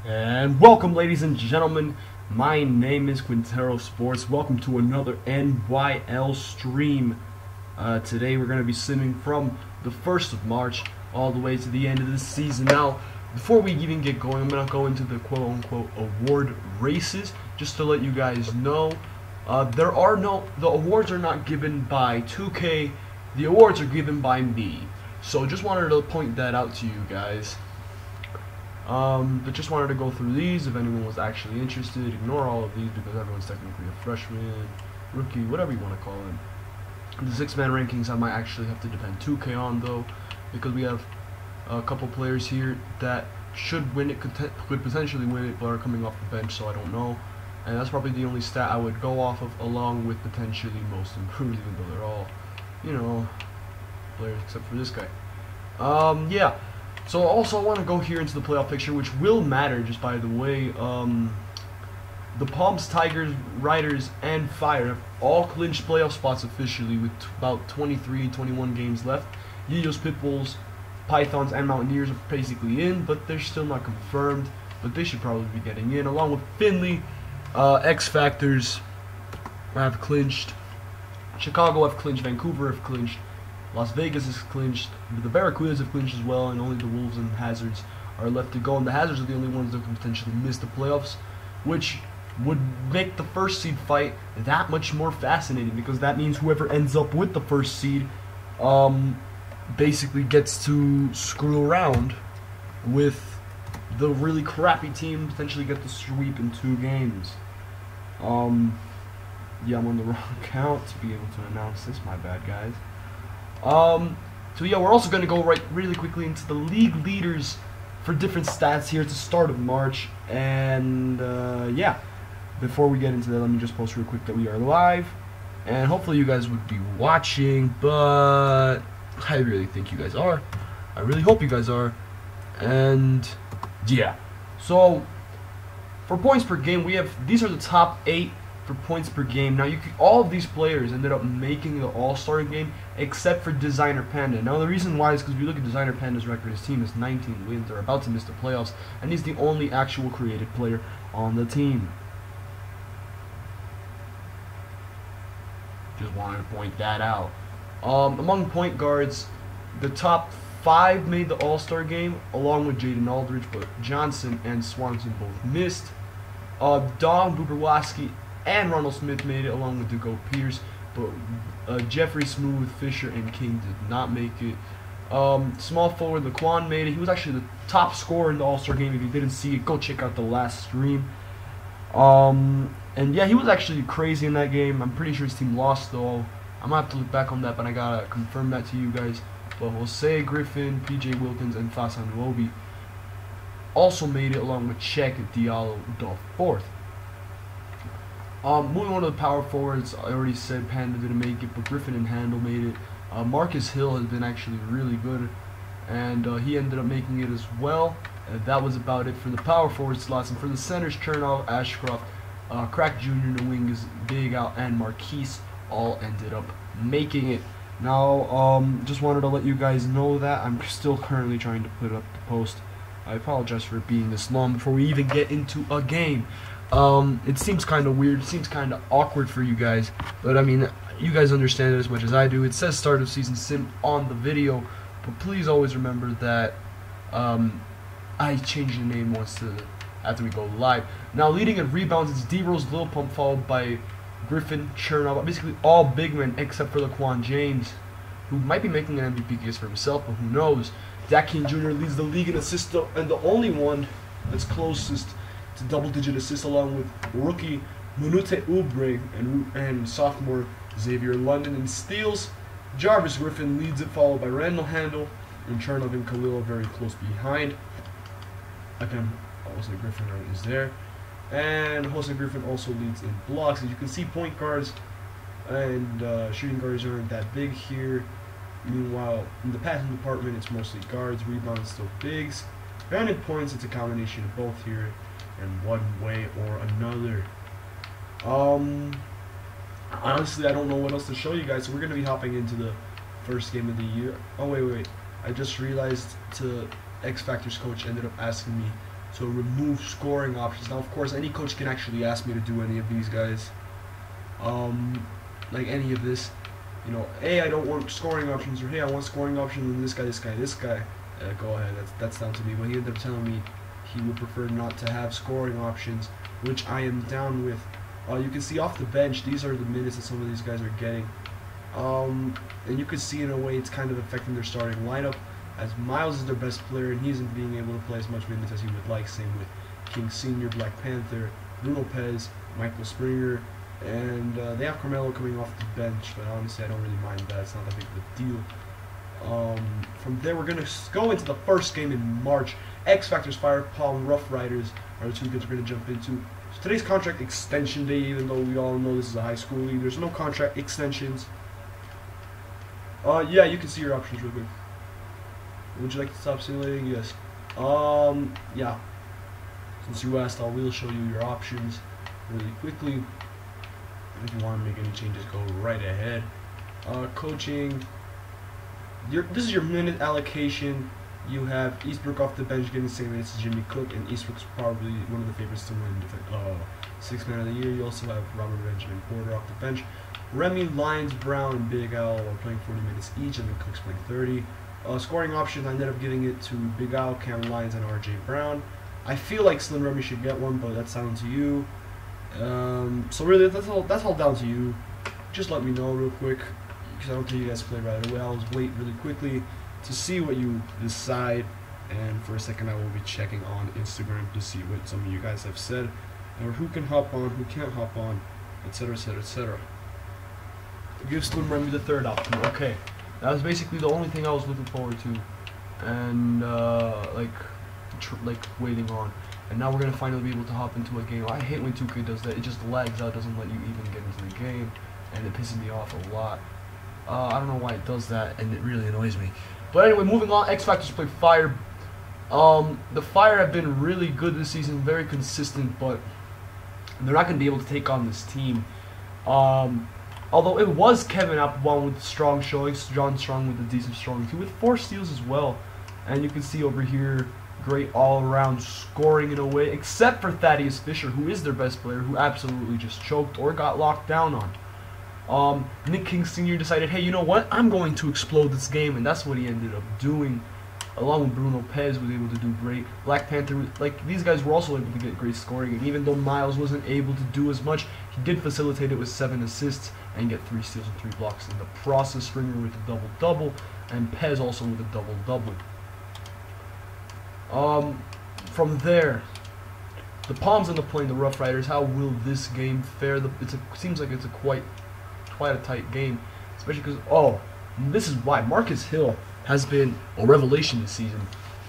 And welcome, ladies and gentlemen. My name is Quintero Sports. Welcome to another NYL stream. Today we're going to be simming from the 1st of March all the way to the end of the season. Now, before we even get going, I'm going to go into the quote-unquote award races, just to let you guys know. The awards are not given by 2K. The awards are given by me. So just wanted to point that out to you guys. But just wanted to go through these if anyone was actually interested. Ignore all of these because everyone's technically a freshman, rookie, whatever you want to call them. The 6-man rankings I might actually have to depend 2K on though, because we have a couple players here that should win it, could potentially win it, but are coming off the bench, so I don't know. And that's probably the only stat I would go off of, along with potentially most improved, even though they're all, you know, players except for this guy. Yeah. So also I want to go here into the playoff picture, which will matter just by the way. The Palms, Tigers, Riders, and Fire have all clinched playoff spots officially with about 21 games left. Yiyos, Pitbulls, Pythons, and Mountaineers are basically in, but they're still not confirmed. But they should probably be getting in, along with Finley. X Factors have clinched. Chicago have clinched. Vancouver have clinched. Las Vegas is clinched, the Barracudas have clinched as well, and only the Wolves and Hazards are left to go. And the Hazards are the only ones that can potentially miss the playoffs, which would make the first seed fight that much more fascinating, because that means whoever ends up with the first seed basically gets to screw around with the really crappy team, potentially get the sweep in 2 games. Yeah, I'm on the wrong count to be able to announce this, my bad guys. So yeah, we're also going to go really quickly into the league leaders for different stats here at the start of March. And yeah, before we get into that, let me just post real quick that we are live. And hopefully you guys would be watching, but I really think you guys are. I really hope you guys are. And yeah, so for points per game, these are the top 8 for points per game. Now, all of these players ended up making the All-Star game except for Designer Panda. Now, the reason why is because if you look at Designer Panda's record, his team is 19 wins. They're about to miss the playoffs, and he's the only actual creative player on the team. Just wanted to point that out. Among point guards, the top 5 made the All-Star game, along with Jaden Aldridge, but Johnson and Swanson both missed. Don Buberwaski and Ronald Smith made it, along with Dugo Pierce, but Jeffrey, Smooth, Fisher, and King did not make it. Small forward Laquan made it. He was actually the top scorer in the All-Star game. If you didn't see it, go check out the last stream. And yeah, he was actually crazy in that game. I'm pretty sure his team lost though. I'm gonna have to look back on that, but I gotta confirm that to you guys. But Jose Griffin, PJ Wilkins, and Fasan Wobi also made it, along with Czech Diallo the 4th. Moving on to the power forwards, I already said Panda didn't make it, but Griffin and Handel made it. Marcus Hill has been actually really good, and he ended up making it as well. That was about it for the power forward slots. And for the centers, Chernow, Ashcroft, Crack Jr. in the wing is Big Al, and Marquise all ended up making it. Now, just wanted to let you guys know that I'm still currently trying to put up the post. I apologize for it being this long before we even get into a game. It seems kind of weird, it seems kind of awkward for you guys, but I mean, you guys understand it as much as I do. It says start of season sim on the video, but please always remember that I changed the name after we go live. Now, leading in rebounds, it's D-Rose, Lil Pump, followed by Griffin, Chernow, basically all big men except for Laquan James, who might be making an MVP case for himself, but who knows. Dak King Jr. leads the league in assists, and the only one that's closest to double-digit assists, along with rookie Munute Ubre and sophomore Xavier London. In steals, Jarvis Griffin leads it, followed by Randall Handel, and Chernow and Khalil are very close behind. Again, Jose Griffin is there. And Jose Griffin also leads in blocks. As you can see, point guards and shooting guards aren't that big here. Meanwhile, in the passing department, it's mostly guards, rebounds, still bigs. And in points, it's a combination of both here in one way or another. Honestly, I don't know what else to show you guys, so we're going to be hopping into the first game of the year. Oh, wait. I just realized X Factor's coach ended up asking me So remove scoring options. Now, of course, any coach can actually ask me to do any of these guys. Like any of this. You know, hey, I don't want scoring options, or hey, I want scoring options and this guy. Go ahead, that's down to me. But he ended up telling me he would prefer not to have scoring options, which I am down with. You can see off the bench, these are the minutes that some of these guys are getting. And you can see in a way it's kind of affecting their starting lineup, as Miles is their best player and he isn't being able to play as much minutes as he would like. Same with King Sr., Black Panther, Bruno Pez, Michael Springer, and they have Carmelo coming off the bench, but honestly I don't really mind that. It's not that big of a deal. From there we're going to go into the first game in March. X Factor's Fire Palm Rough Riders are the two games we're going to jump into. So today's contract extension day, even though we all know this is a high school league, there's no contract extensions. Yeah, you can see your options real quick. Would you like to stop simulating? Yes. Yeah. Since you asked, I will show you your options really quickly. If you want to make any changes, go right ahead. Coaching. This is your minute allocation. You have Eastbrook off the bench getting the same minutes as Jimmy Cook, and Eastbrook's probably one of the favorites to win Sixth Man of the Year. You also have Robert Benjamin Porter off the bench. Remy, Lyons, Brown, and Big Al are playing 40 minutes each, and then Cook's playing 30. Scoring options, I ended up giving it to Big Al, Cameron Lyons, and R.J. Brown. I feel like Slim Remy should get one, but that's down to you. So really, that's all down to you. Just let me know real quick, because I don't think you guys play right away. I'll just wait really quickly to see what you decide, and for a second I will be checking on Instagram to see what some of you guys have said, or who can hop on, who can't hop on, etc, etc, etc. Give Slim Remy the third option. Okay, that was basically the only thing I was looking forward to, and like waiting on. And now we're gonna finally be able to hop into a game. I hate when 2K does that. It just lags out, doesn't let you even get into the game, and it pisses me off a lot. I don't know why it does that, and it really annoys me. But anyway, moving on. X Factor's play Fire. The Fire have been really good this season, very consistent, but they're not going to be able to take on this team. Although it was Kevin Applebaum with strong showings, John Strong with a decent showing too, with 4 steals as well. And you can see over here, great all-around scoring in a way, except for Thaddeus Fisher, who is their best player, who absolutely just choked or got locked down on. Nick King Sr. decided, hey, you know what? I'm going to explode this game, and that's what he ended up doing. Along with Bruno Pez, was able to do great. Black Panther, like, these guys were also able to get great scoring, and even though Miles wasn't able to do as much, he did facilitate it with 7 assists and get 3 steals and 3 blocks in the process. Springer with a double-double, and Pez also with a double-double. From there, the Palms end up playing the Rough Riders. How will this game fare? Seems like it's quite a tight game, especially because this is why Marcus Hill has been a revelation this season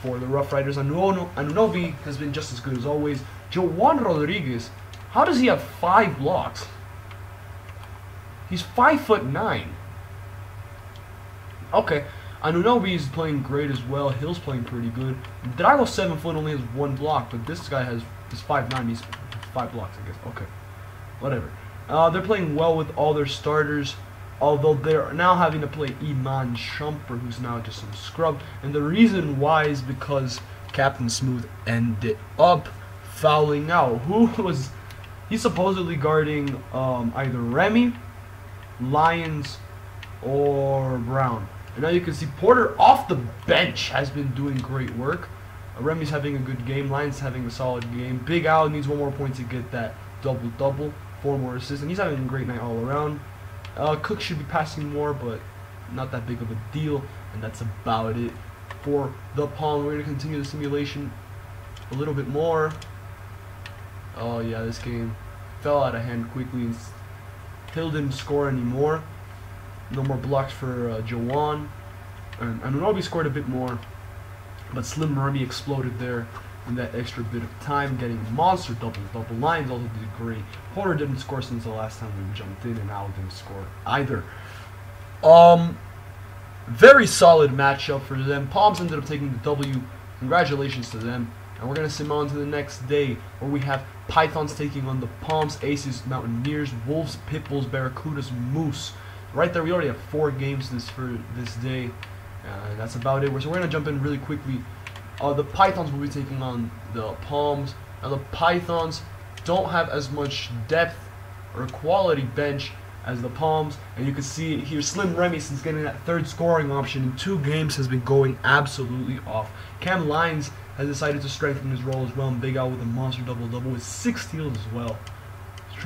for the Rough Riders. Anunoby has been just as good as always. Joan Rodriguez, how does he have 5 blocks? He's 5'9". Okay, Anunoby is playing great as well. Hill's playing pretty good. Drago 7 foot only has 1 block, but this guy is 5'9". He's 5 blocks, I guess. Okay, whatever. They're playing well with all their starters, although they're now having to play Iman Shumper, who's now just some scrub. And the reason why is because Captain Smooth ended up fouling out. He's supposedly guarding either Remy, Lyons, or Brown. And now you can see Porter off the bench has been doing great work. Remy's having a good game. Lyons having a solid game. Big Al needs 1 more point to get that double-double. 4 more assists, and he's having a great night all around. Cook should be passing more, but not that big of a deal, and that's about it for the Palm. We're going to continue the simulation a little bit more. Oh yeah, this game fell out of hand quickly, and Hill didn't score anymore. No more blocks for Joan, and Anunoby scored a bit more, but Slim Remy exploded there in that extra bit of time, getting a monster double-double. Lyons also did great. Porter didn't score since the last time we jumped in, and Al didn't score either. Very solid matchup for them. Palms ended up taking the W. Congratulations to them. And we're going to sim on to the next day, where we have Pythons taking on the Palms, Aces, Mountaineers, Wolves, Pitbulls, Barracudas, Moose. Right there, we already have 4 games for this day. And that's about it. So we're going to jump in really quickly The Pythons will be taking on the Palms. Now the Pythons don't have as much depth or quality bench as the Palms, and you can see it here. Slim Remy, since getting that third scoring option in 2 games, has been going absolutely off. Cam Lyons has decided to strengthen his role as well, and Big Al with a monster double-double with 6 steals as well.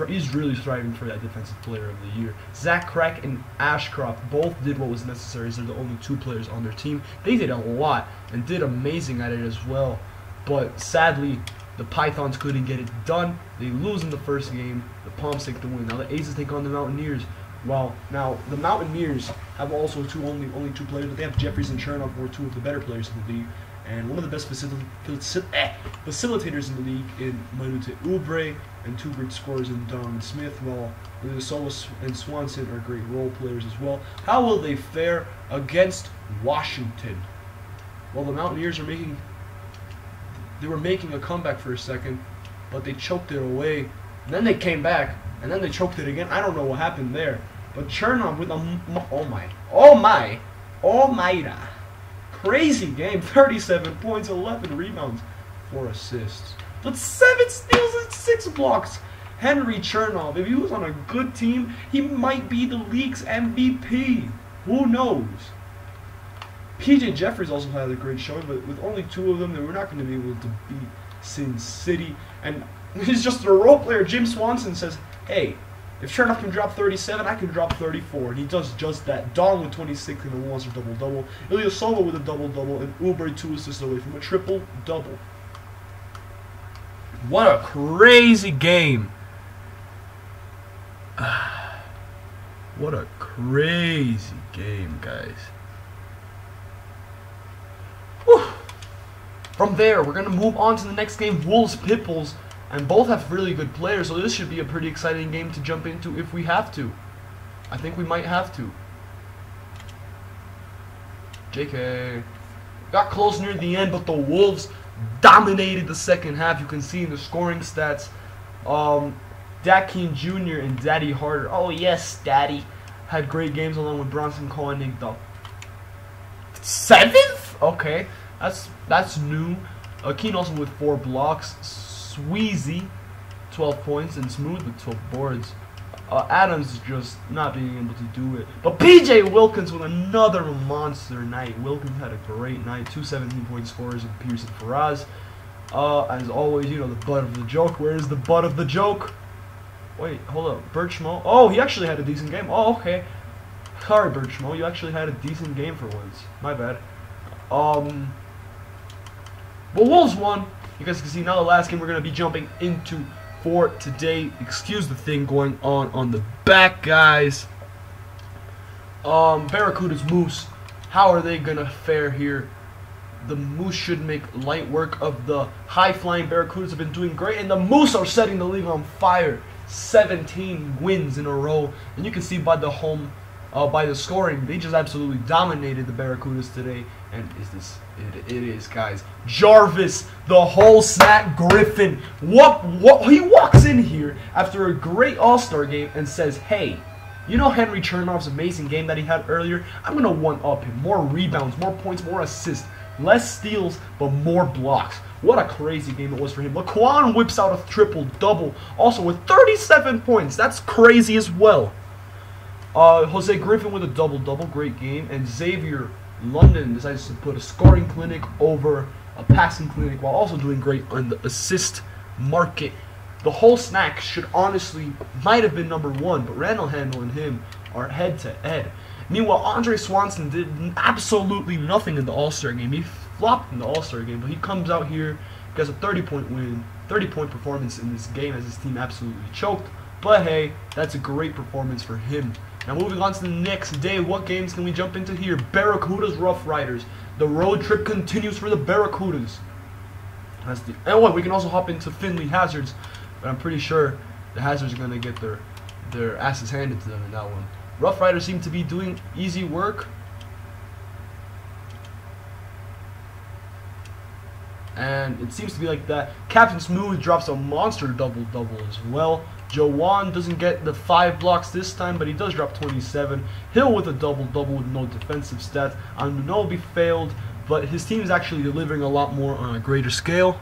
He's really striving for that defensive player of the year. Zach Crack and Ashcroft both did what was necessary, as they're the only 2 players on their team. They did a lot and did amazing at it as well, but sadly the Pythons couldn't get it done. They lose in the first game. The Palms take the win. Now the Aces take on the Mountaineers. Well, now the Mountaineers have also only 2 players, but they have Jeffries and Chernoff, who are 2 of the better players in the league, and one of the best facilitators in the league in Manute Oubre, and 2 great scorers in Donovan Smith, while Solis and Swanson are great role players as well. How will they fare against Washington? Well, the Mountaineers were making a comeback for a second, but they choked it away. And then they came back, and then they choked it again. I don't know what happened there. But Chernoff with crazy game. 37 points, 11 rebounds, 4 assists. But 7 steals and 6 blocks. Henry Chernoff, if he was on a good team, he might be the league's MVP. Who knows? PJ Jeffries also had a great showing, but with only 2 of them, they were not going to be able to beat Sin City. And he's just a role player. Jim Swanson says, hey, if Chernoff can drop 37, I can drop 34. And he does just that. Don with 26 and a monster double-double. Ilyasova with a double-double, and Oubre 2 assists away from a triple-double. What a crazy game. What a crazy game, guys. Whew. From there, we're going to move on to the next game, Wolves-Pitbulls, and both have really good players, so this should be a pretty exciting game to jump into if we have to. I think we might have to. JK. Got close near the end, but the Wolves dominated the second half. You can see in the scoring stats, Dakeem Jr. and Daddy Harder, oh yes, Daddy, had great games along with Bronson Koenig, the 7th? Okay, that's new. Keen also with 4 blocks. Sweezy, 12 points, and Smooth with 12 boards. Adams is just not being able to do it. But PJ Wilkins with another monster night. Wilkins had a great night. 2 17-point scorers and Pearson Faraz. As always, you know, the butt of the joke. Where is the butt of the joke? Wait, hold up. Birchmo. Oh, he actually had a decent game. Oh, okay. Sorry, Birchmo. You actually had a decent game for once. My bad. But Wolves won. You guys can see now the last game we're going to be jumping into for today. Excuse the thing going on the back, guys. Barracuda's Moose. How are they going to fare here? The Moose should make light work of the high-flying Barracudas. Have been doing great, and the Moose are setting the league on fire. 17 wins in a row, and you can see by the by the scoring, they just absolutely dominated the Barracudas today. And it is, guys. Jarvis, the whole snack Griffin. What he walks in here after a great All-Star game and says, hey, you know Henry Chernoff's amazing game that he had earlier? I'm going to one-up him. More rebounds, more points, more assists. Less steals, but more blocks. What a crazy game it was for him. Laquan whips out a triple-double, also with 37 points. That's crazy as well. Jose Griffin with a double-double, great game. And Xavier London decides to put a scoring clinic over a passing clinic while also doing great on the assist market. The whole snack should honestly might have been #1, but Randall Handel and him are head-to-head. Meanwhile, Andre Swanson did absolutely nothing in the All-Star game. He flopped in the All-Star game, but he comes out here, gets a 30-point win, 30-point performance in this game as his team absolutely choked. But hey, that's a great performance for him. Now moving on to the next day, what games can we jump into here? Barracudas Rough Riders. The road trip continues for the Barracudas. And what, we can also hop into Finley Hazards, but I'm pretty sure the Hazards are going to get their asses handed to them in that one. Rough Riders seem to be doing easy work. And it seems to be like that. Captain Smooth drops a monster double-double as well. Jowan doesn't get the 5 blocks this time, but he does drop 27. Hill with a double-double with no defensive stats. Anunoby failed, but his team is actually delivering a lot more on a greater scale.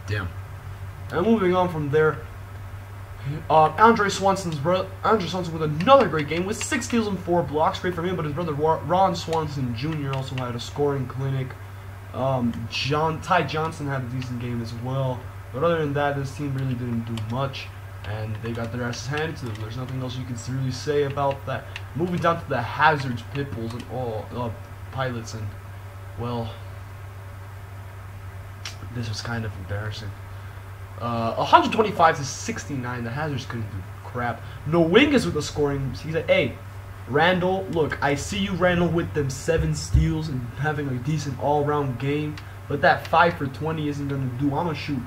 Damn. And moving on from there, Andre Swanson with another great game with 6 steals and 4 blocks. Great from him, but his brother Ron Swanson Jr. also had a scoring clinic. Ty Johnson had a decent game as well. But other than that, this team really didn't do much, and they got their asses handed to them. There's nothing else you can really say about that. Moving down to the Hazards, Pitbulls, and all Pilots, and well, this was kind of embarrassing. 125 to 69. The Hazards couldn't do crap. Noingas with the scoring. He said, "Hey, Randall, look, I see you, Randall, with them 7 steals and having a decent all-round game, but that 5 for 20 isn't gonna do. I'm gonna shoot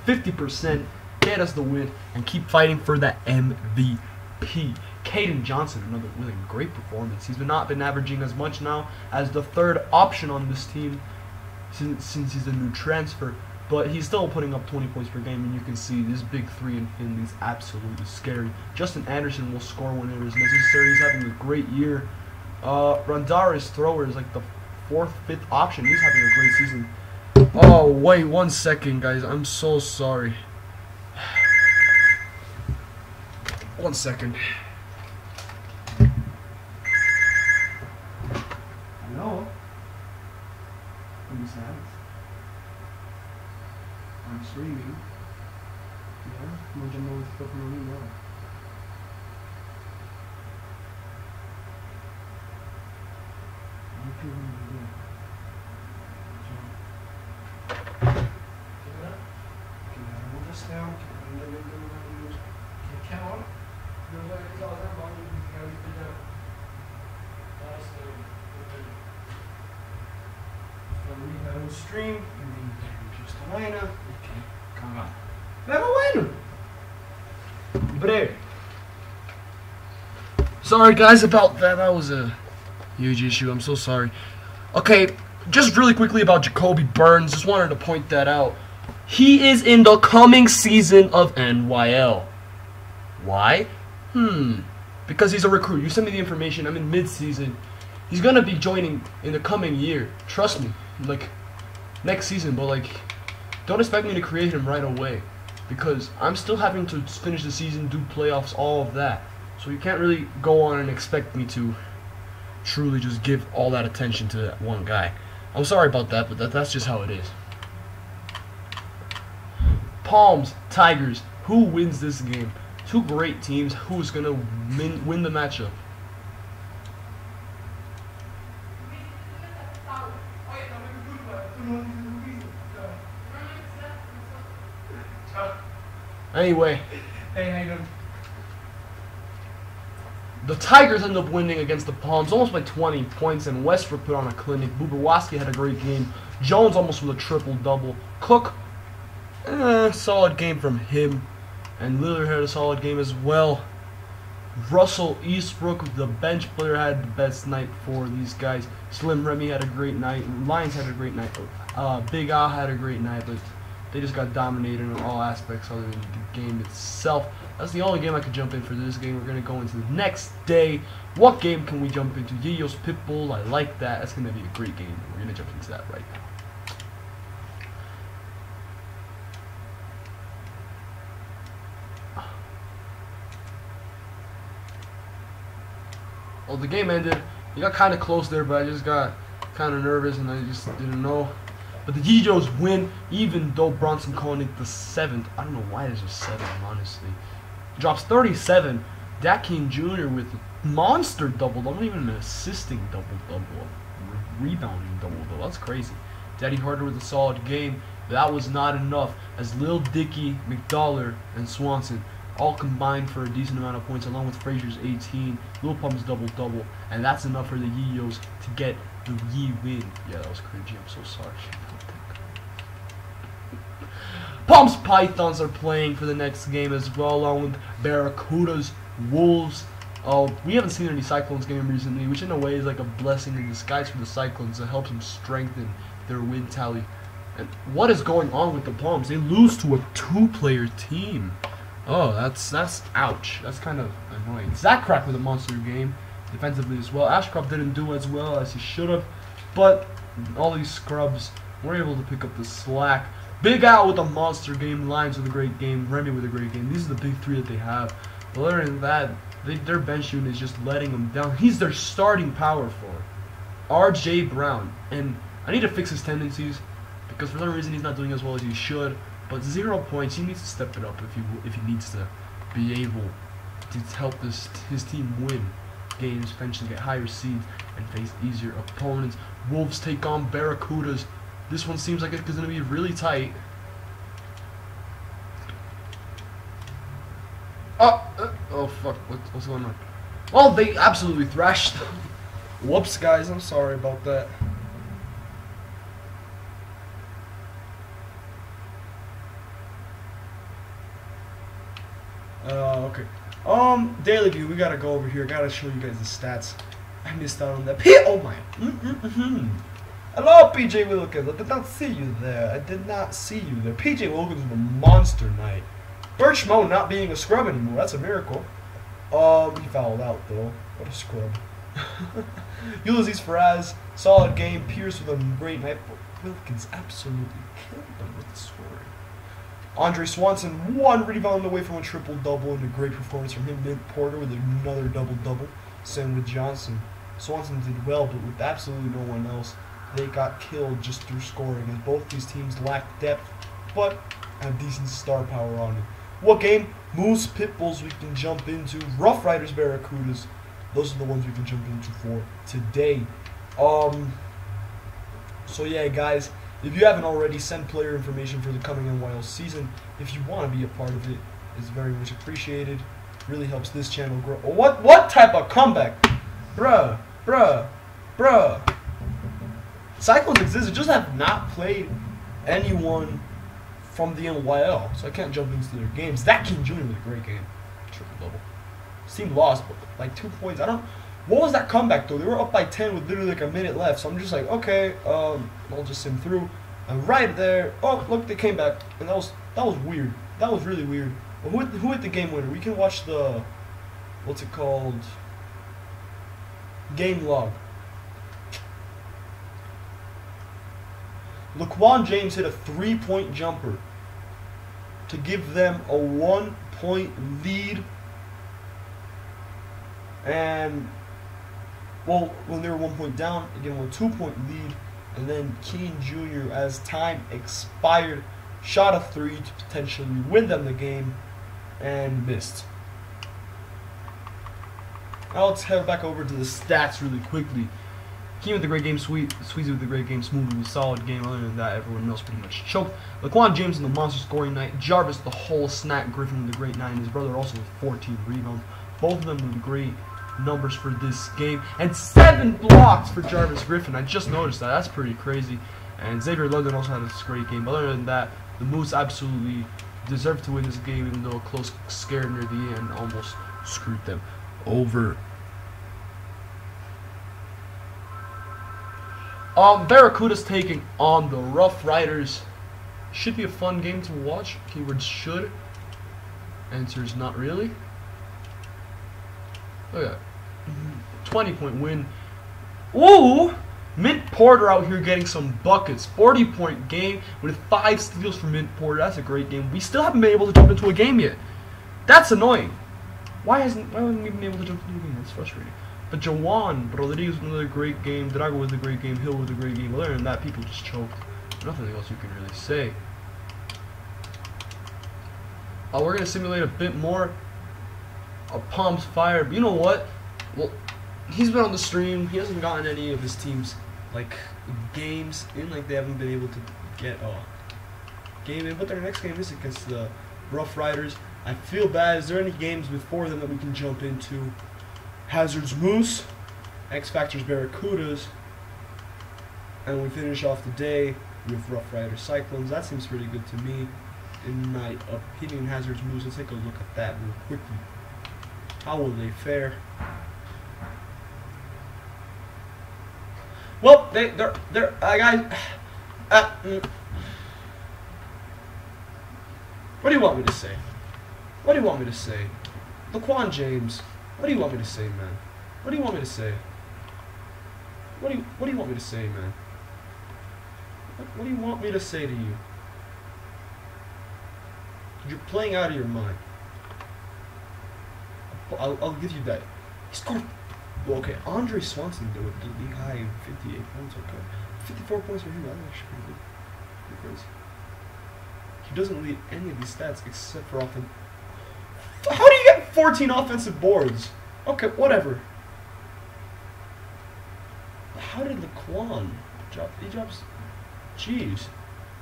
50%, get us the win, and keep fighting for that MVP." Caden Johnson, another really great performance. He's not been averaging as much now as the 3rd option on this team since he's a new transfer, but he's still putting up 20 points per game, and you can see this big 3 in Finley is absolutely scary. Justin Anderson will score whenever it's necessary. He's having a great year. Rondaris Thrower is like the 4th, 5th option. He's having a great season. Oh, wait 1 second, guys. I'm so sorry. 1 second. Hello? I'm streaming. Yeah, no jump with stuff on me now. Stream, just Elena. Okay, come on. Pero bueno. Breve. Sorry guys about that. That was a huge issue. I'm so sorry. Okay, just really quickly about Jacoby Burns. Just wanted to point that out. He is in the coming season of NYL. Why? Because he's a recruit. You sent me the information. I'm in mid-season. He's gonna be joining in the coming year. Trust me. Like, next season, but like, don't expect me to create him right away, because I'm still having to finish the season, do playoffs, all of that. So you can't really go on and expect me to truly just give all that attention to that one guy. I'm sorry about that, but that's just how it is. Palms, Tigers. Who wins this game? 2 great teams. Who's gonna win the matchup? Anyway, hey, how you doing? The Tigers end up winning against the Palms almost by 20 points, and Westbrook put on a clinic. Buberwaski had a great game. Jones almost with a triple-double. Cook, solid game from him. And Lillard had a solid game as well. Russell Eastbrook, the bench player, had the best night for these guys. Slim Remy had a great night. Lions had a great night. Big Al had a great night, but they just got dominated in all aspects other than the game itself. That's the only game I could jump in for this game. We're going to go into the next day. What game can we jump into? Yiyo's Pitbull. I like that. That's going to be a great game. We're going to jump into that right now. Well, the game ended. It got kind of close there, but I just got kind of nervous and I just didn't know. But the Yiyos win, even though Bronson Koenig the 7th. I don't know why there's a 7, honestly. Drops 37. Dakin Jr. with a monster double-double. Not even an assisting double-double. Rebounding double-double. That's crazy. Daddy Harder with a solid game. But that was not enough, as Lil Dicky, McDollar, and Swanson all combined for a decent amount of points, along with Frazier's 18, Lil Pump's double-double, and that's enough for the Yiyos to get the Yi win. Yeah, that was cringy. I'm so sorry. Palms Pythons are playing for the next game as well, along with Barracudas, Wolves. We haven't seen any Cyclones game recently, which in a way is like a blessing in disguise for the Cyclones. It helps them strengthen their win tally. And what is going on with the Palms? They lose to a 2-player team. Oh, that's ouch. That's kind of annoying. Zach Crack with a monster game defensively as well. Ashcroft didn't do as well as he should have, but all these scrubs were able to pick up the slack. Big Al with a monster game. Lions with a great game. Remy with a great game. These are the big three that they have. But other than that, their bench unit is just letting them down. He's their starting power forward, R.J. Brown, and I need to fix his tendencies because for some reason he's not doing as well as he should. But 0 points. He needs to step it up if he needs to be able to help his team win games, eventually get higher seeds and face easier opponents. Wolves take on Barracudas. This one seems like it's going to be really tight. Oh fuck! What's going on? Well, they absolutely thrashed them. Whoops, guys. I'm sorry about that. Okay. Daily View, we gotta go over here. Gotta show you guys the stats. I missed out on that. Oh my. Hello, PJ Wilkins. I did not see you there. I did not see you there. PJ Wilkins with a monster night. Birchmo not being a scrub anymore. That's a miracle. He fouled out though. What a scrub. Ulysses Faraz, solid game. Pierce with a great night. But Wilkins absolutely killed them with the scoring. Andre Swanson, one rebound away from a triple-double, and a great performance from him. Mint Porter with another double-double. Same with Johnson. Swanson did well, but with absolutely no one else, they got killed just through scoring, as both these teams lack depth, but have decent star power on it. What game? Moose, Pitbulls we can jump into. Rough Riders, Barracudas. Those are the ones we can jump into for today. So yeah, guys. If you haven't already, send player information for the coming NYL season. If you want to be a part of it, it's very much appreciated. Really helps this channel grow. What type of comeback? Bruh. Cyclones exist. I just have not played anyone from the NYL, so I can't jump into their games. That King Jr. with a great game. Triple-double. Team lost, but like 2 points. What was that comeback though? They were up by 10 with literally like a minute left. So I'm just like, okay, I'll just sim through. And right there, oh look, they came back, and that was weird. That was really weird. But who hit the game winner? We can watch the, what's it called? Game log. Laquan James hit a 3-point jumper to give them a 1-point lead. And well, when they were 1 point down, again, a 2-point lead, and then Keen Jr., as time expired, shot a 3 to potentially win them the game, and missed. Now let's head back over to the stats really quickly. Keen with a great game, Sweezy with a great game, Smooth with a solid game. Other than that, everyone else pretty much choked. Laquan James in the monster scoring night. Jarvis the whole snack. Griffin with a great night. And his brother also with 14 rebounds. Both of them with great numbers for this game, and 7 blocks for Jarvis Griffin. I just noticed that. That's pretty crazy. And Xavier London also had a great game. But other than that, the Moose absolutely deserved to win this game, even though a close scare near the end almost screwed them over. Barracuda's taking on the Rough Riders. Should be a fun game to watch. Keyword should. Answer is not really. Look at that. 20-point win. Ooh! Mint Porter out here getting some buckets. 40-point game with 5 steals from Mint Porter. That's a great game. We still haven't been able to jump into a game yet. That's annoying. Why haven't we been able to jump into a game? That's frustrating. But Jawan Rodriguez with another great game. Drago with a great game. Hill with a great game. Other than that, people just choked. Nothing else you can really say. We're going to simulate a bit more of Palms Fire. But you know what? Well, he's been on the stream. He hasn't gotten any of his team's like games in. Like they haven't been able to get a game in. But their next game is against the Rough Riders. I feel bad. Is there any games before them that we can jump into? Hazards Moose, X Factors Barracudas, and we finish off the day with Rough Riders Cyclones. That seems pretty good to me, in my opinion. Hazards Moose. Let's take a look at that real quickly. How will they fare? Well, they're guys. What do you want me to say? What do you want me to say? LaQuan James, what do you want me to say, man? What do you want me to say? What do you want me to say, man? What do you want me to say to you? You're playing out of your mind. I'll give you that. He scored. Well, okay, Andre Swanson did it. The league high 58 points. Okay, 54 points for him. That's actually pretty good. Pretty crazy. He doesn't lead any of these stats except for offense. How do you get 14 offensive boards? Okay, whatever. How did LaQuan drop? He drops. Jeez,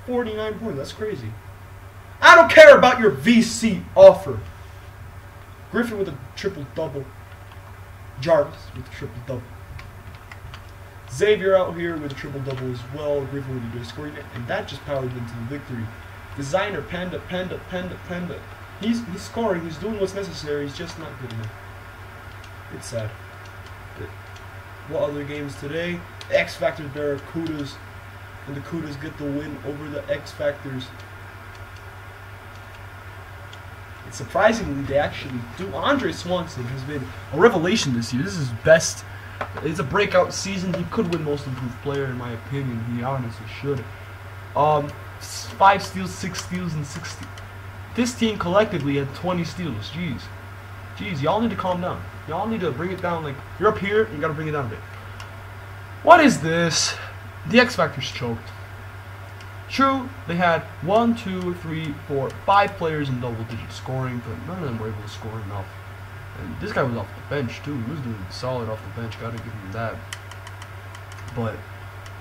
49 points. That's crazy. I don't care about your VC offer. Griffin with a triple-double. Jarvis with a triple-double. Xavier out here with a triple-double as well. Griffin with a good scoring. And that just powered them to the victory. Designer, Panda. He's scoring. He's doing what's necessary. He's just not good enough. It's sad. But what other games today? X Factor Barracudas. And the Cudas get the win over the X Factors. And surprisingly, they actually do. Andre Swanson has been a revelation this year. This is his best. It's a breakout season. He could win Most Improved Player, in my opinion. He honestly should. 5 steals, 6 steals, and 6 steals. This team collectively had 20 steals. Jeez, y'all need to calm down. Y'all need to bring it down. Like, you're up here, you gotta bring it down a bit. What is this? The X Factors choked. True, they had 1, 2, 3, 4, 5 players in double-digit scoring, but none of them were able to score enough. And this guy was off the bench too. He was doing solid off the bench. Gotta give him that. But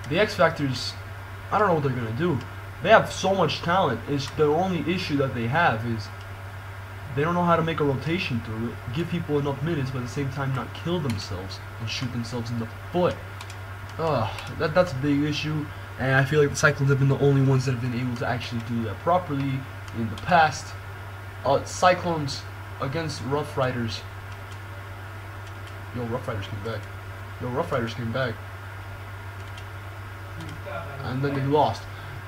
the X Factors, I don't know what they're gonna do. They have so much talent. It's the only issue that they have is they don't know how to make a rotation through it, give people enough minutes, but at the same time not kill themselves and shoot themselves in the foot. That's a big issue, and I feel like the Cyclones have been the only ones that have been able to actually do that properly in the past. Cyclones against Rough Riders. Yo, Rough Riders came back. And then they lost.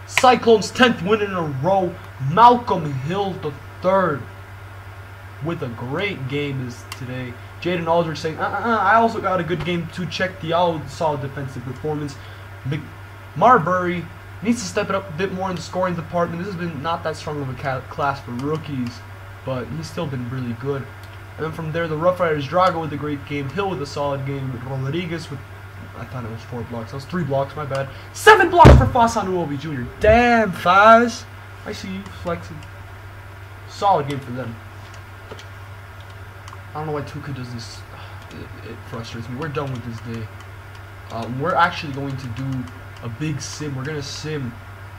Cyclones' 10th win in a row. Malcolm Hill the third with a great game today. Jaden Aldridge saying, I also got a good game to check the out. Solid defensive performance. Marbury needs to step it up a bit more in the scoring department. This has been not that strong of a class for rookies, but he's still been really good. And then from there, the Rough Riders, Drago with a great game, Hill with a solid game, Rodriguez with, I thought it was 4 blocks. That was 3 blocks, my bad. 7 blocks for Fasanuobi Jr. Damn, Faz. I see you flexing. Solid game for them. I don't know why 2K does this. It frustrates me. We're done with this day. We're actually going to do a big sim. We're going to sim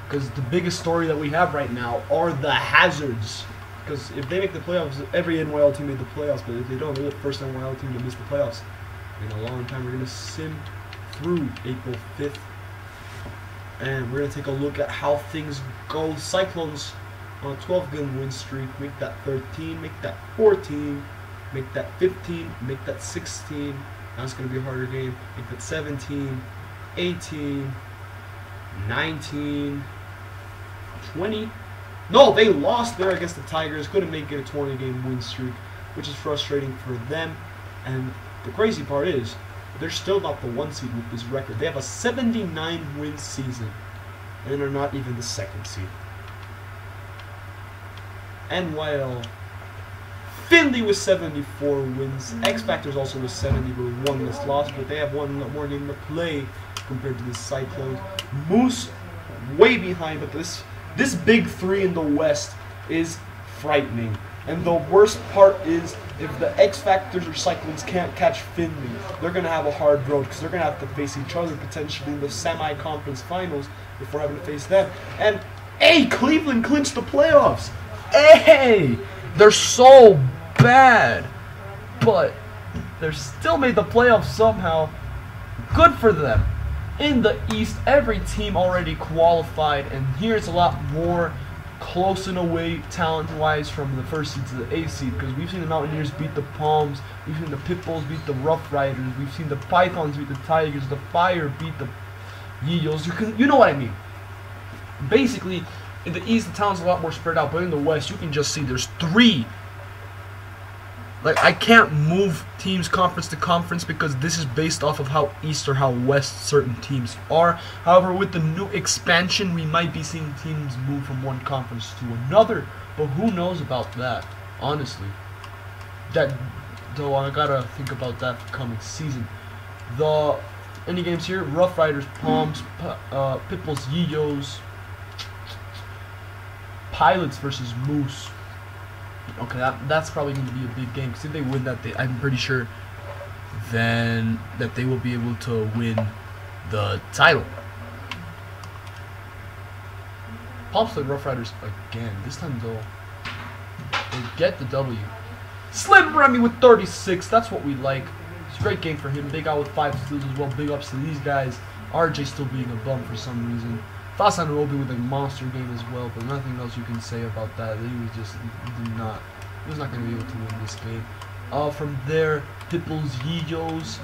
because the biggest story that we have right now are the hazards. Because if they make the playoffs, every NYL team made the playoffs, but if they don't, they're the first NYL team to miss the playoffs in a long time. We're going to sim through April 5th, and we're going to take a look at how things go. Cyclones on a 12-game win streak, make that 13, make that 14, make that 15, make that 16. Now it's going to be a harder game. Make that 17, 18, 19, 20. No, they lost there against the Tigers. Couldn't make it a 20-game win streak, which is frustrating for them. And the crazy part is, they're still not the 1 seed with this record. They have a 79-win season, and they're not even the 2nd seed. NYL. Finley with 74 wins. X Factors also with 70 with 1 less loss, but they have 1 more game to play compared to the Cyclones. Moose way behind, but this big 3 in the West is frightening. And the worst part is, if the X Factors or Cyclones can't catch Finley, they're going to have a hard road because they're going to have to face each other potentially in the semi-conference finals before having to face them. And, hey, Cleveland clinched the playoffs. Hey, they're so bad, but they still made the playoffs somehow. Good for them. In the East, every team already qualified, and here's a lot more close in a way, talent-wise, from the 1st seed to the 8th seed, because we've seen the Mountaineers beat the Palms, we've seen the Pitbulls beat the Rough Riders, we've seen the Pythons beat the Tigers, the Fire beat the Yeos. You know what I mean. Basically, In the East, the talent's a lot more spread out, but in the West, you can just see there's 3. Like, I can't move teams conference to conference because this is based off of how East or how West certain teams are. However, with the new expansion, we might be seeing teams move from one conference to another. But who knows about that, honestly. Though I gotta think about that for coming season. Any games here? Rough Riders, Palms, Pitbulls, Yiyos, Pilots versus Moose. Okay, that's probably going to be a big game. Because if they win that, I'm pretty sure then that they will be able to win the title. Palms played Rough Riders again. This time though, they get the W. Slim Remy with 36. That's what we like. It's a great game for him. Big out with 5 steals as well. Big ups to these guys. RJ still being a bum for some reason. Fasan Roby with a monster game as well, but nothing else you can say about that. He was not going to be able to win this game. From there, Pipples, Yiyos.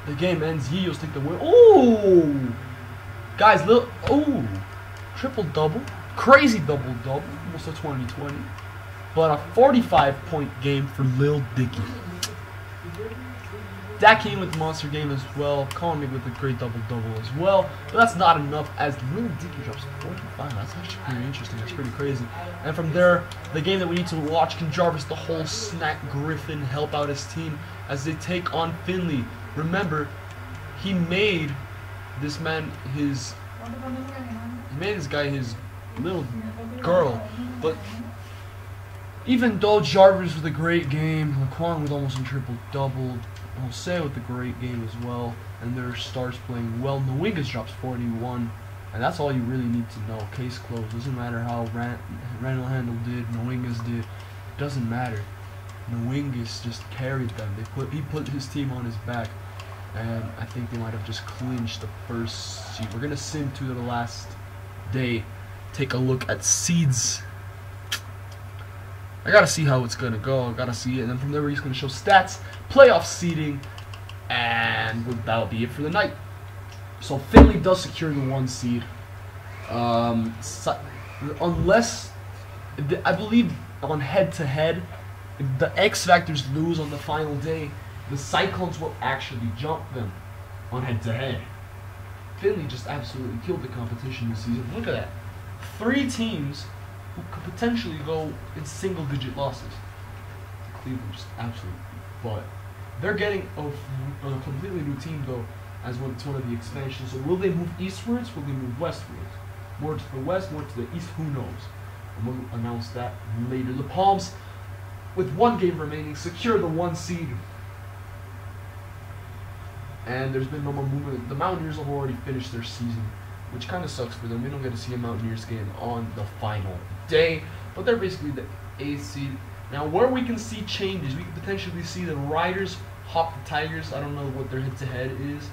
The game ends. Yiyos take the win. Ooh! Guys, triple double. Crazy double double. Almost a 20-20. But a 45-point game for Lil Dicky. Dak came with the monster game as well. Colin with a great double-double as well. But that's not enough as Lil Dicky drops 45. That's actually pretty interesting. That's pretty crazy. And from there, the game that we need to watch, can Jarvis the whole Snack Griffin help out his team as they take on Finley. Remember, he made this man his little girl. But even though Jarvis with a great game, Laquan with almost a triple-double, Jose with a great game as well, and their stars playing well. Nwingas drops 41, and that's all you really need to know. Case closed. Doesn't matter how Randall Handel did, Nwingas did. Doesn't matter. Nwingas just carried them. He put his team on his back, and I think they might have just clinched the first seed. We're gonna sim to the last day. Take a look at seeds. I gotta see how it's gonna go. I gotta see it, and then from there we're just gonna show stats, playoff seeding, and that'll be it for the night. So Finley does secure the 1 seed, unless I believe on head-to-head, if the X Factors lose on the final day, the Cyclones will actually jump them on head-to-head. Finley just absolutely killed the competition this season. Look at that, 3 teams who could potentially go in single-digit losses. Cleveland just absolutely, but they're getting a completely new team though, as it's one of the expansions. So will they move eastwards? Will they move westwards? More to the west, more to the east? Who knows? And we'll announce that later. The Palms, with 1 game remaining, secure the 1 seed. And there's been no more movement. The Mountaineers have already finished their season, which kind of sucks for them. We don't get to see a Mountaineers game on the final day, but they're basically the 8th seed. Now, where we can see changes, we could potentially see the Riders hop the Tigers. I don't know what their head-to-head is.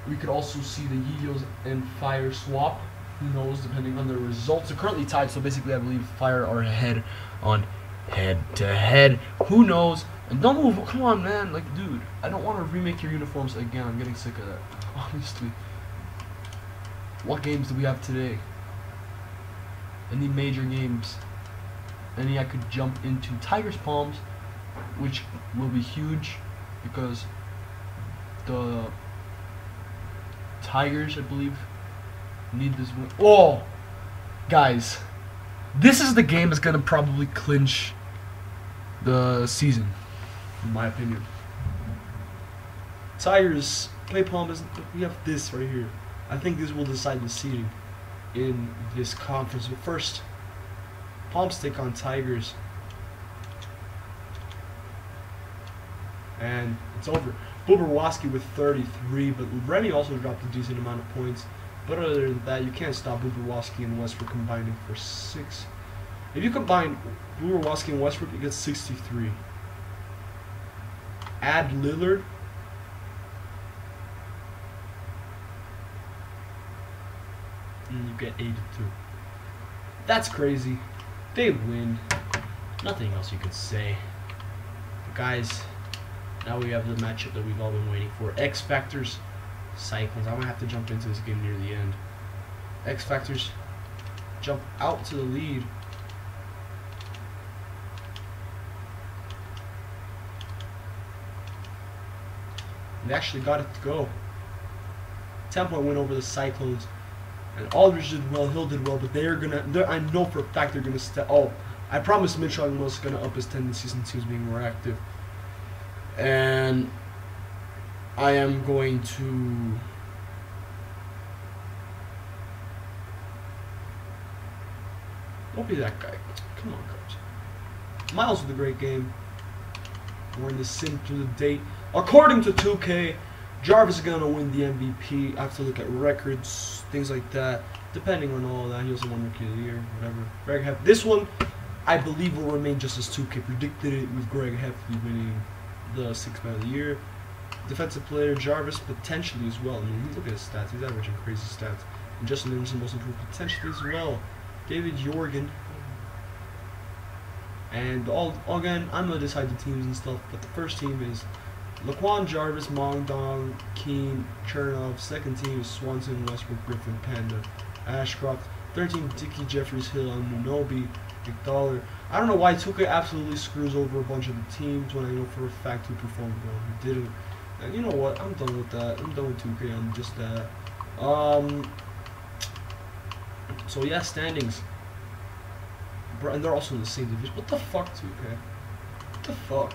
We could also see the Yiyos and Fire swap. Who knows, depending on their results. They're currently tied, so basically I believe Fire are ahead on head-to-head. Who knows? And don't move. Come on, man. Like, dude, I don't want to remake your uniforms again. I'm getting sick of that. Honestly. What games do we have today? Any major games? Any I could jump into? Tigers Palms, which will be huge because the Tigers, I believe, need this win. Oh, guys, this is the game that's gonna probably clinch the season, in my opinion. Tigers play Palms. We have this right here. I think this will decide the seeding in this conference. But first, Palms take on Tigers. And it's over. Booberwoski with 33, but Remy also dropped a decent amount of points. But other than that, you can't stop Booberwoski and Westbrook combining for 6. If you combine Booberwoski and Westbrook, you get 63. Add Lillard. And you get 82. That's crazy. They win. Nothing else you could say. But guys, Now we have the matchup that we've all been waiting for. X Factors, Cyclones. I'm going to have to jump into this game near the end. X Factors jump out to the lead. They actually got it to go. 10-point win over the Cyclones. And Aldridge did well, Hill did well, but I know for a fact they're gonna step. Oh, I promised Mitchell was gonna up his tendency since he was being more active. And I am going to don't be that guy. Come on, coach. Miles with a great game. We're in the sim to the date. According to 2K, Jarvis is going to win the MVP. I have to look at records, things like that. Depending on all that, he also won Rookie of the Year, whatever. Greg Heffley. This one, I believe, will remain just as 2K predicted it, with Greg Heffley winning the 6th Man of the Year. Defensive player, Jarvis, potentially as well. I mean, look at his stats. He's averaging crazy stats. And Justin Anderson, most improved, potentially as well. David Jorgen. And again, I'm going to decide the teams and stuff, but the first team is Laquan, Jarvis, Mongdong, Keane, Chernov. Second team is Swanson, Westbrook, Griffin, Panda, Ashcroft. Third team, Dickey, Jeffries, Hill, and Munobi, McDollar. I don't know why 2K absolutely screws over a bunch of the teams when I know for a fact who performed well, who didn't. And you know what? I'm done with that. I'm done with 2K on just that. So yeah, standings. And they're also in the same division. What the fuck, 2K? What the fuck?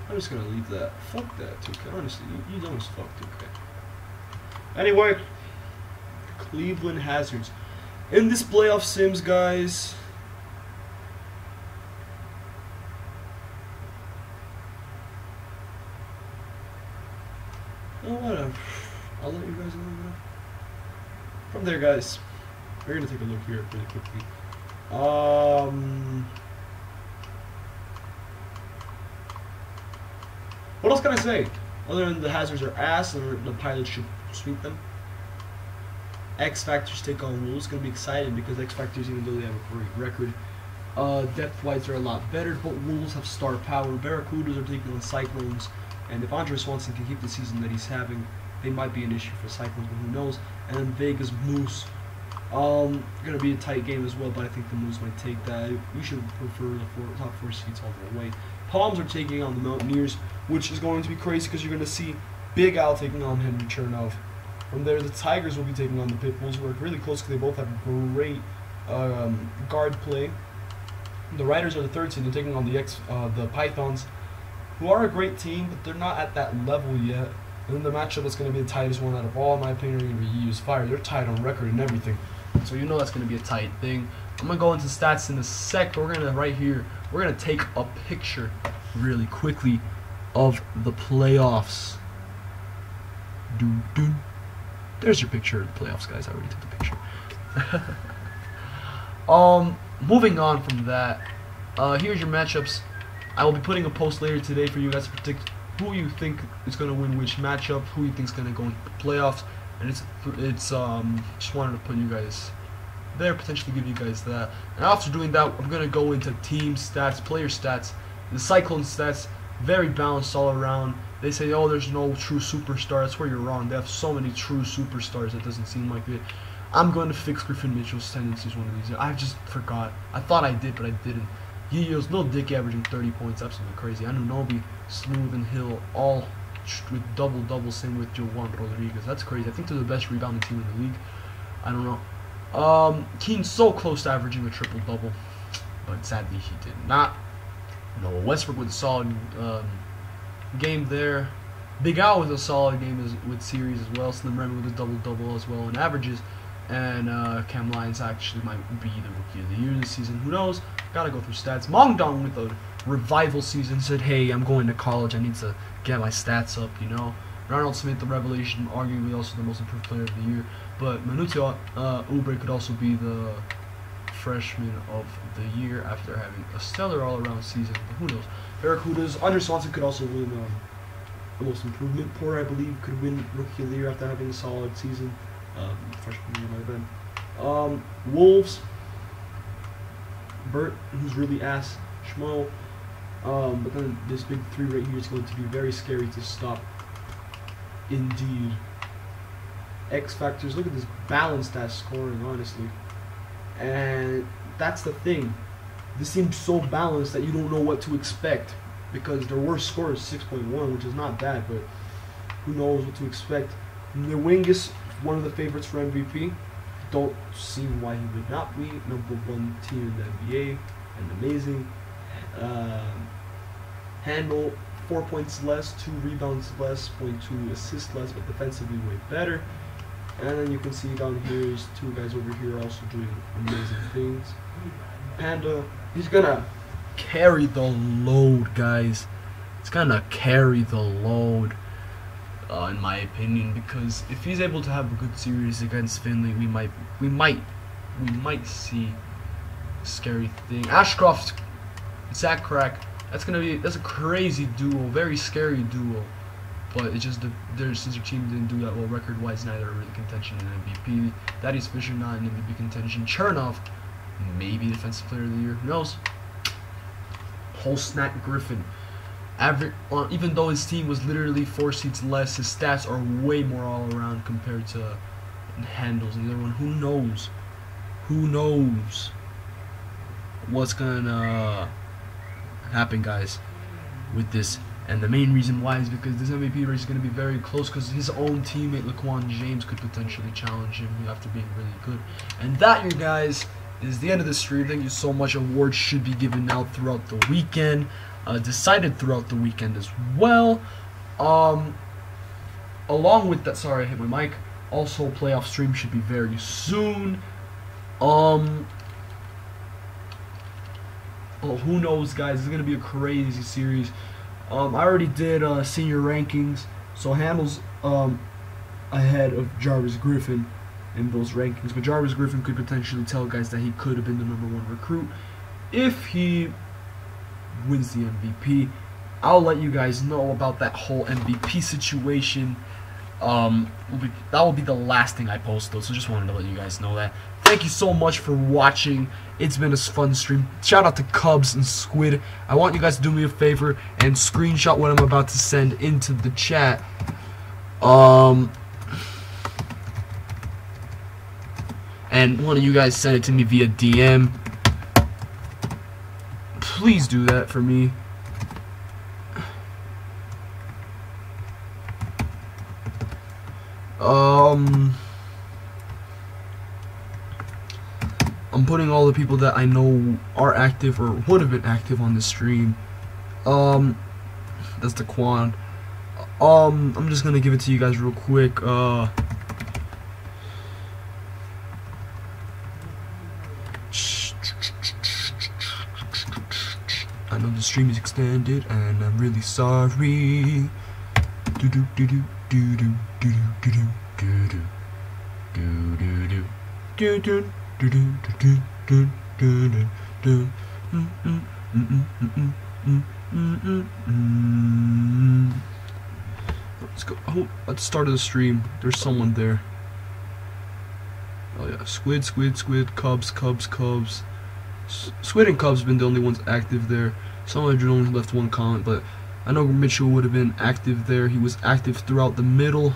I'm just gonna leave that. Fuck that, 2K. Honestly, you dumb as fuck, 2K. Anyway, Cleveland Hazards. In this playoff sims, guys. Oh, whatever. I'll let you guys know. From there, guys. We're gonna take a look here really quickly. What else can I say? Other than the Hazards are ass and the Pilots should sweep them. X Factors take on Wolves. It's gonna be exciting because X Factors, even though they have a great record, depth-wise they're a lot better. But Wolves have star power. Barracudas are taking on Cyclones, and if Andre Swanson can keep the season that he's having, they might be an issue for Cyclones, but who knows? And then Vegas Moose. Gonna be a tight game as well, but I think the Moose might take that. You should prefer the top 4 seeds all the way. Palms are taking on the Mountaineers, which is going to be crazy because you're going to see Big Al taking on Henry Chernov. From there, the Tigers will be taking on the Pitbulls, who are really close because they both have great guard play. The Riders are the 3rd team. They're taking on the Pythons, who are a great team, but they're not at that level yet. And then the matchup that's going to be the tightest one out of all, in my opinion, are going to be Use Fire. They're tied on record and everything. So you know that's going to be a tight thing. I'm going to go into stats in a sec, but we're going to, right here, we're going to take a picture really quickly of the playoffs. There's your picture of the playoffs, guys. I already took the picture. Moving on from that, here's your matchups. I will be putting a post later today for you guys to predict who you think is going to win which matchup, who you think is going to go into the playoffs, and it's just wanted to put you guys there, potentially give you guys that. And after doing that, I'm going to go into team stats, player stats. The Cyclone stats, very balanced all around. They say, oh, there's no true superstar. That's where you're wrong. They have so many true superstars. It doesn't seem like it. I'm going to fix Griffin Mitchell's tendencies one of these. I just forgot. I thought I did, but I didn't. He was Lil Dick averaging 30 points. Absolutely crazy. Anunoby, Smooth, and Hill all with double-double. Same with Juan Rodriguez. That's crazy. I think they're the best rebounding team in the league. I don't know. Keen's so close to averaging a triple-double, but sadly he did not. No, Westbrook with a solid game there. Big Al with a solid game with series as well. Slim Remy with a double-double as well in averages. And Cam Lyons actually might be the Rookie of the Year this season. Who knows? Gotta go through stats. Mongdong with a revival season said, hey, I'm going to college. I need to get my stats up, you know. Ronald Smith, the revelation, arguably also the most improved player of the year. But Manutio Oubre could also be the freshman of the year after having a stellar all-around season. But who knows? Barracudas. Andre Swanson could also win the most improvement. Porter, I believe, could win Rookie of the Year after having a solid season. Freshman year might have been. Wolves. Bert, who's really ass. Schmo. But then this big 3 right here is going to be very scary to stop. Indeed. X factors. Look at this balanced ass scoring, honestly. And that's the thing. This seems so balanced that you don't know what to expect, because their worst score is 6.1, which is not bad, but who knows what to expect. The wing is one of the favorites for MVP. Don't see why he would not be #1 team in the NBA and amazing. Handle 4 points less, 2 rebounds less, 0.2 assists less, but defensively way better. And then you can see down here is 2 guys over here also doing amazing things. Panda, he's gonna carry the load, guys. It's gonna carry the load, in my opinion, because if he's able to have a good series against Finley, we might see a scary thing. Ashcroft, Zach Crack. That's a crazy duo, very scary duo. But it's just since your team didn't do that well record-wise, neither are really contention in MVP. Thaddeus Fisher not in MVP contention. Chernov, maybe defensive player of the year. Who knows? Holsnack Griffin. Even though his team was literally 4 seats less, his stats are way more all around compared to Handles and the other one. Who knows? Who knows what's gonna happen, guys, with this? And the main reason why is because this MVP race is going to be very close, because his own teammate LaQuan James could potentially challenge him after being really good. And that, you guys, is the end of the stream. Thank you so much. Awards should be given out throughout the weekend, decided throughout the weekend as well. Along with that, sorry, I hit my mic. Also, playoff stream should be very soon. Who knows, guys? It's going to be a crazy series. I already did senior rankings, so Handles ahead of Jarvis Griffin in those rankings. But Jarvis Griffin could potentially tell guys that he could have been the #1 recruit if he wins the MVP. I'll let you guys know about that whole MVP situation. That will be the last thing I post, though, so just wanted to let you guys know that. Thank you so much for watching. It's been a fun stream. Shout out to Cubs and Squid. I want you guys to do me a favor and screenshot what I'm about to send into the chat. And one of you guys send it to me via DM. Please do that for me. I'm putting all the people that I know are active or would have been active on the stream. That's the Quan. I'm just gonna give it to you guys real quick. I know the stream is extended, and I'm really sorry. Do do do do do do do do do do do do do do. Let's go. Oh, at the start of the stream, there's someone there. Oh yeah, Squid, Cubs. Squid and Cubs have been the only ones active there. Someone only left 1 comment, but I know Mitchell would have been active there. He was active throughout the middle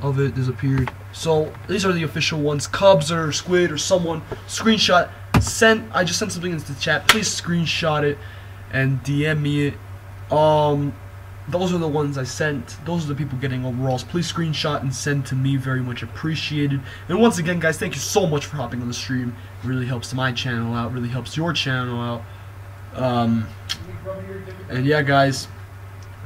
of it, disappeared. So these are the official ones. Cubs or Squid or someone. Screenshot. I just sent something into the chat. Please screenshot it and DM me it. Those are the ones I sent. Those are the people getting overalls. Please screenshot and send to me. Very much appreciated. And once again, guys, thank you so much for hopping on the stream. It really helps my channel out. Really helps your channel out. And yeah, guys,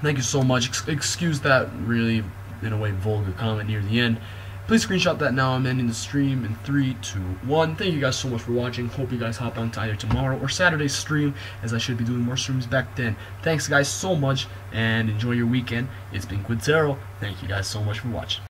thank you so much. Excuse that really, in a way, vulgar comment near the end. Please screenshot that now. I'm ending the stream in 3, 2, 1. Thank you guys so much for watching. Hope you guys hop on to either tomorrow or Saturday's stream, as I should be doing more streams back then. Thanks, guys, so much, and enjoy your weekend. It's been Quintero. Thank you guys so much for watching.